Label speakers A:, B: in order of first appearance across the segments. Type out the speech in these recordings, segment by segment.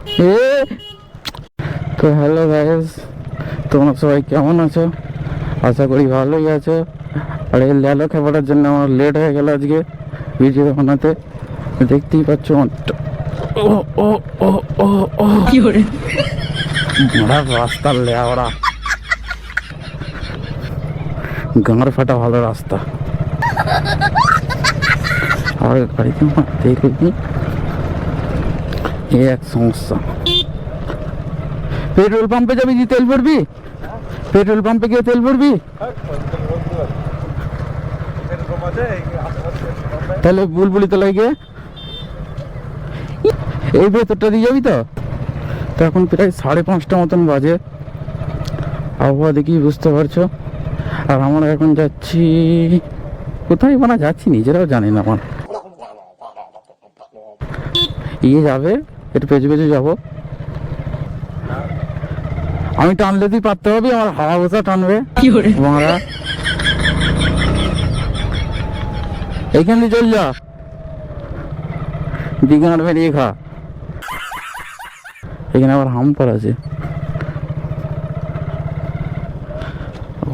A: এ তো hello guys, তোমরা সবাই কেমন আছো? আশা করি ভালোই আছো। আর এই ল্যালো খাবারের জন্য আমার লেট হয়ে গেল আজকে ভিডিও বানাতে। দেখতেই পাচ্ছ ও ও ও ও ও
B: কি করে
A: বড় রাস্তার লেওড়া, গাঁড় ফাটা ভালো রাস্তা। আর গাড়িতে মারতেই রইনি, এই এক সমস্যা। পেট্রোল পাম্পে যাবি, কি তেল ভরবি? পেট্রোল পাম্পে গিয়ে তেল ভরবি? তাহলে বুলবুলি তলায় গিয়ে এই ভেতরটা দিয়ে যাবি তো? তো এখন প্রায় 5:30 মতন বাজে, আবহাওয়া দেখি বুঝতে পারছো। আর আমরা এখন যাচ্ছি কোথায়, মানে যাচ্ছি নিজেরাও জানি না। আমার ইয়ে যাবে, একটু পেছু পেছু যাবো। আমি টানলে তুই পারতে হবে, আমার হাওয়া বসা টানবে
B: কি করে
A: মারা। এইখান দিয়ে চল যা, দিঘার বেরিয়ে খা। এখানে আবার হাম্পার আছে।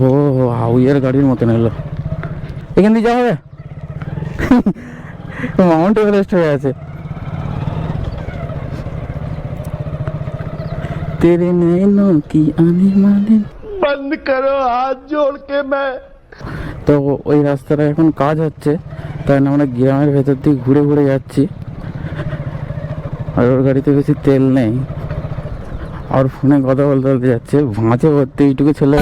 A: ও হাউইয়ার গাড়ির মতন এলো। এখান দিয়ে যাওয়া হবে? মাউন্ট এভারেস্ট হয়ে আছে। तेरे नैनों की आने वाले
C: बंद करो हाथ जोड़ के मैं।
A: তো ওই রাস্তাটা এখন কাজ হচ্ছে, তাই না আমরা গ্রামের ভেতর দিয়ে ঘুরে ঘুরে যাচ্ছি। আর ওর গাড়িতে বেশি তেল নেই, আর ফোনে কথা বলতে বলতে যাচ্ছে। ভাঁচে ভর্তি এইটুকু ছেলে।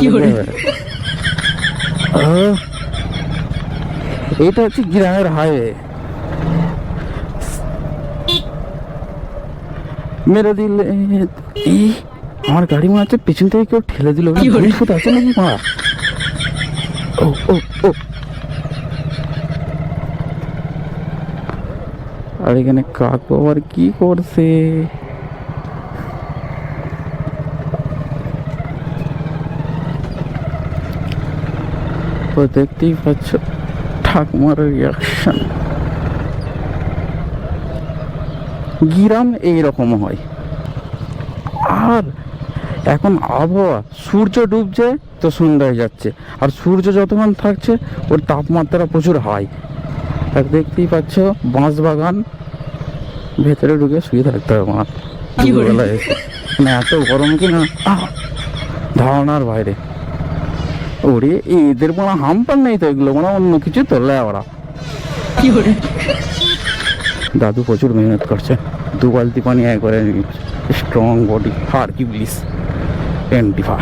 A: এইটা হচ্ছে গ্রামের হাইওয়ে। মেরে দিলে আমার গাড়ি মনে হচ্ছে পিছন থেকে কেউ ঠেলে দিল। ফুট আছে নাকি মা? ও ও ও আর এখানে কাকু আবার কি করছে? তো দেখতেই পাচ্ছ ঠাকুমার রিয়াকশন। গ্রাম এইরকম হয়। আর এখন আবহাওয়া, সূর্য ডুবছে তো সন্ধ্যা হয়ে যাচ্ছে, আর সূর্য যতক্ষণ থাকছে ওর তাপমাত্রা প্রচুর হাই। আর দেখতেই পাচ্ছ বাঁশ বাগান, ভেতরে ঢুকে শুয়ে থাকতে হবে আমার দুপুরবেলায় এসে। মানে এত গরম কিনা ধারণার বাইরে। ওরে এদের মানে হাম্পার নেই তো, এগুলো মানে অন্য কিছু তোলে ওরা। দাদু প্রচুর মেহনত করছে, 2 বালতি পানি একবারে স্ট্রং বডি হারকিউলিস এন্টিফা।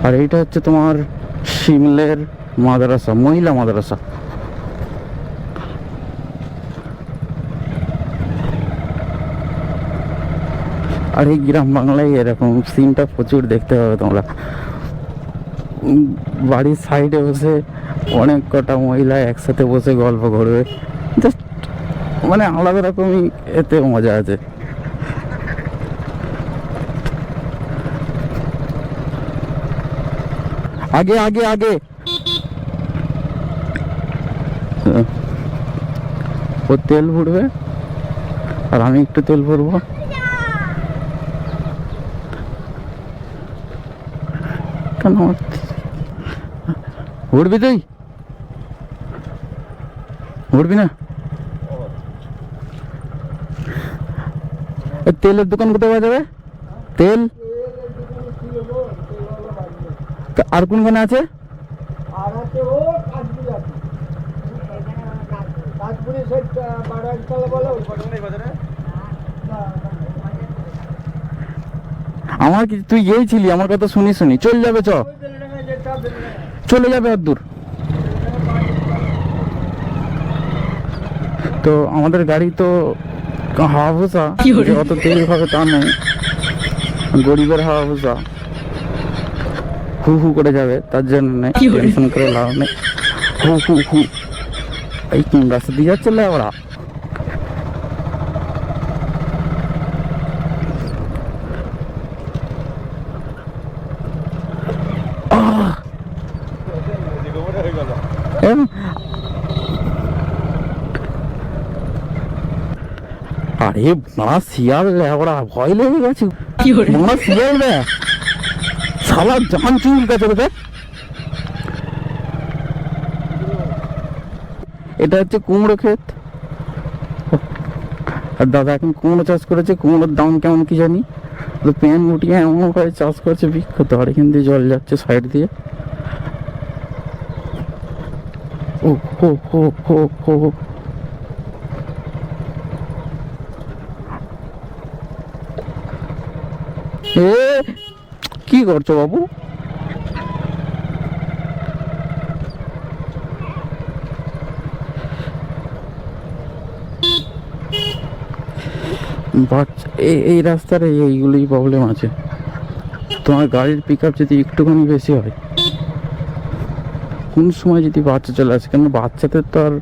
A: আর এইটা হচ্ছে তোমার শিমলের মাদ্রাসা, মহিলা মাদ্রাসা। আর এই গ্রাম বাংলায় এরকম সিনটা প্রচুর দেখতে পাবে তোমরা। বাড়ির সাইডে বসে অনেক কটা মহিলা একসাথে বসে গল্প করবে, জাস্ট মানে আলাদা রকমই এতে মজা আছে। আগে আগে আগে ও তেল ভরবে আর আমি একটু তেল ভরবো। কেন উঠবি? তুই উঠবি না? তেলের দোকান কোথায় পাওয়া যাবে? তেল আর কোনখানে আছে? আমার কি তুই গিয়েছিলি? আমার কথা শুনি শুনি চলে যাবে, চলে যাবে আর দূর। তো আমাদের গাড়ি তো হাওয়া ভোসা, অত তেল খাবে তা নেই, গরিবের হাওয়া ভোসা, হু হু করে যাবে, তার জন্য নেই, টেনশন করে লাভ নেই। হু হু হু এই কোন রাস্তা দিয়ে যাচ্ছে ওরা? আরে মারা শিয়াল লেওড়া, ভয় লেগে গেছে। মারা শিয়াল রে, শালা জান চুল গেছে রে। এটা হচ্ছে কুমড়ো ক্ষেত, আর দাদা এখন কুমড়ো চাষ করেছে। কুমড়োর দাম কেমন কি জানি, তো প্যান উঠিয়ে এমন ভাবে চাষ করেছে বিখ্যাত। আর এখান দিয়ে জল যাচ্ছে সাইড দিয়ে। ও হো হো হো হো, এ কি করছো বাবু? এই রাস্তার এইগুলোই প্রবলেম আছে। তোমার গাড়ির পিক আপ যদি একটুখানি বেশি হয়, কোন সময় যদি বাচ্চা চলে আসে, কেন বাচ্চাদের তো আর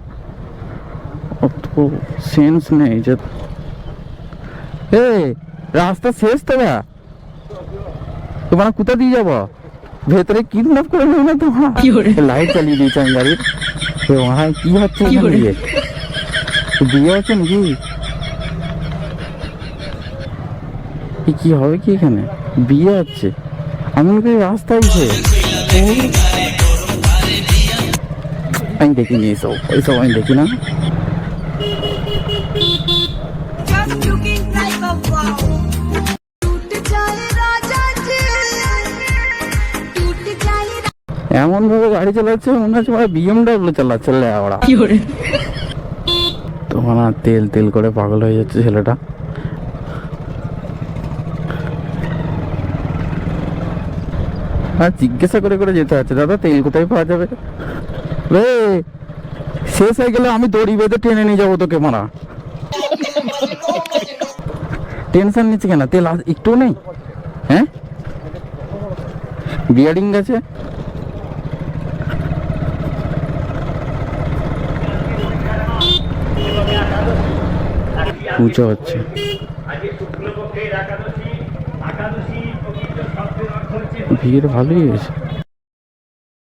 A: অত সেন্স নেই যে রাস্তা শেষ তো না, তোমার কোথা দিয়ে যাবো? ভেতরে কিডন্যাপ করে নেই না তোমার? লাইট চালিয়ে দিয়েছে আমি গাড়ির। হ্যাঁ, কি হচ্ছে এখানে? বিয়ে হচ্ছে নাকি? কি হবে কি এখানে? বিয়ে হচ্ছে, আমি মনে করি রাস্তায় আমি দেখিনি এইসব, ওইসব আমি দেখি না। এমন ভাবে গাড়ি চালাচ্ছে মনে হচ্ছে BMW চালাচ্ছে ওরা। তোমার তেল তেল করে পাগল হয়ে যাচ্ছে ছেলেটা। আর জিজ্ঞাসা করে করে যেতে হচ্ছে, দাদা তেল কোথায় পাওয়া যাবে রে? শেষ হয়ে গেলে আমি দড়ি বেঁধে টেনে নিয়ে যাবো তোকে। মারা টেনশন নিচ্ছে কেন? তেল একটু নেই? হ্যাঁ, বিয়ারিং গেছে। পুজো হচ্ছে, ভিড় ভালোই হয়েছে।